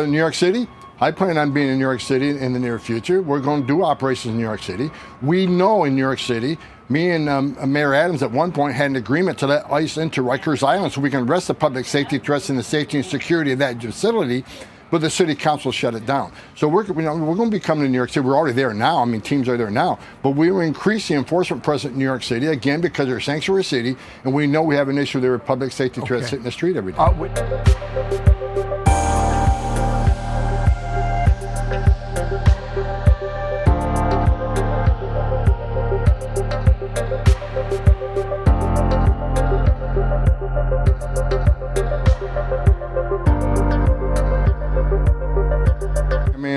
New York City. I plan on being in New York City in the near future. We're going to do operations in New York City. We know in New York City, me and Mayor Adams at one point had an agreement to let ICE into Rikers Island so we can arrest the public safety threats and the safety and security of that facility, but the city council shut it down. So we're going to be coming to New York City. We're already there now. I mean, teams are there now. But we will increase the enforcement presence in New York City, again, because they're a sanctuary city, and we know we have an issue there with public safety threats hitting the street every day.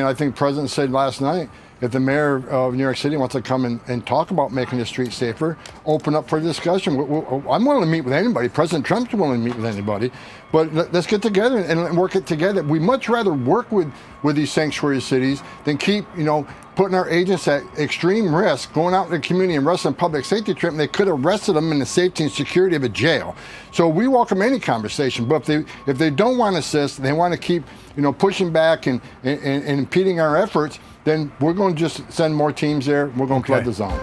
I think the president said last night, if the mayor of New York City wants to come and talk about making the streets safer, open up for discussion. I'm willing to meet with anybody. President Trump's willing to meet with anybody. But let's get together and work it together. We much rather work with these sanctuary cities than keep, putting our agents at extreme risk, going out in the community and arresting public safety treatment. They could have arrested them in the safety and security of a jail. So we welcome any conversation. But if they don't want to assist, they want to keep, pushing back and impeding our efforts, then we're going to just send more teams there. We're going to flood the zone.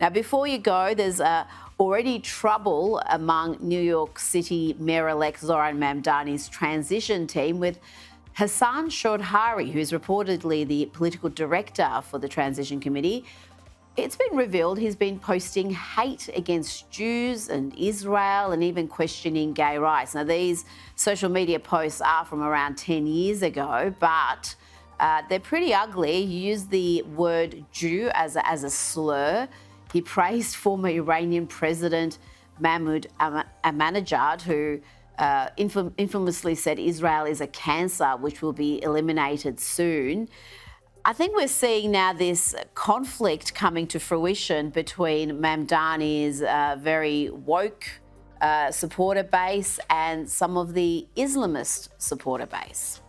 Now, before you go, there's already trouble among New York City Mayor-elect Zohran Mamdani's transition team with Hassan Chaudhary, who's reportedly the political director for the transition committee. It's been revealed he's been posting hate against Jews and Israel and even questioning gay rights. Now, these social media posts are from around 10 years ago, but they're pretty ugly. He used the word Jew as a slur. He praised former Iranian President Mahmoud Ahmadinejad, who infamously said Israel is a cancer which will be eliminated soon. I think we're seeing now this conflict coming to fruition between Mamdani's very woke supporter base and some of the Islamist supporter base.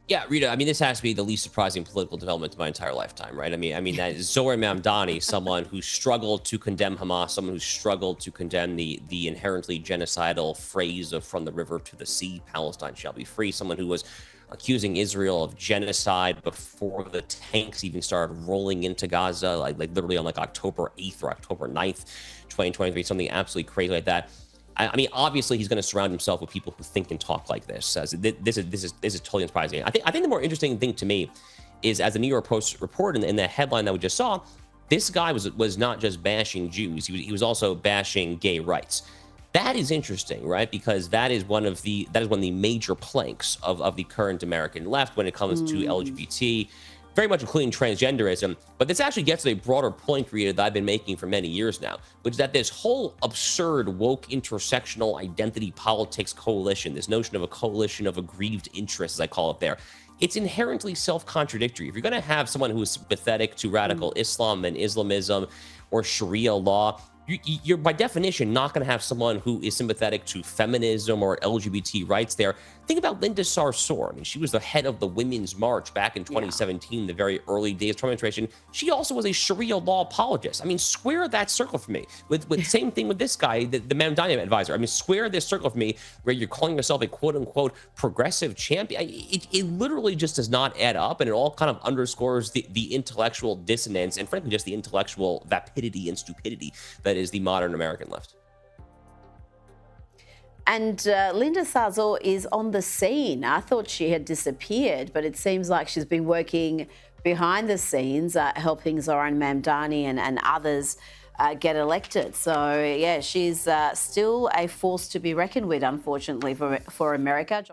Yeah, Rita, this has to be the least surprising political development of my entire lifetime, right? That is Zohran Mamdani, someone who struggled to condemn Hamas, someone who struggled to condemn the inherently genocidal phrase of from the river to the sea, Palestine shall be free, someone who was accusing Israel of genocide before the tanks even started rolling into Gaza, like literally on October 8th or October 9th, 2023, something absolutely crazy like that. Obviously, he's going to surround himself with people who think and talk like this. This is totally unsurprising. I think the more interesting thing to me is, as the New York Post reported in the headline that we just saw, this guy was not just bashing Jews; he was also bashing gay rights. That is interesting, right? Because that is one of the major planks of the current American left when it comes to LGBT. Very much including transgenderism, but this actually gets to a broader point, Rita, that I've been making for many years now, which is that this whole absurd woke intersectional identity politics coalition, this notion of a coalition of aggrieved interests, as I call it there, it's inherently self-contradictory. If you're going to have someone who is sympathetic to radical Islam and Islamism or Sharia law, you're by definition not going to have someone who is sympathetic to feminism or LGBT rights there. Think about Linda Sarsour. She was the head of the Women's March back in 2017, the very early days of Trump administration. She also was a Sharia law apologist. Square that circle for me. With same thing with this guy, the Mamdani advisor. Square this circle for me where you're calling yourself a quote-unquote progressive champion. It literally just does not add up, and it all kind of underscores the intellectual dissonance and frankly just the intellectual vapidity and stupidity that is the modern American left. And Linda Sarsour is on the scene. I thought she had disappeared, but it seems like she's been working behind the scenes, helping Zohran Mamdani and others get elected. So, yeah, she's still a force to be reckoned with, unfortunately, for America.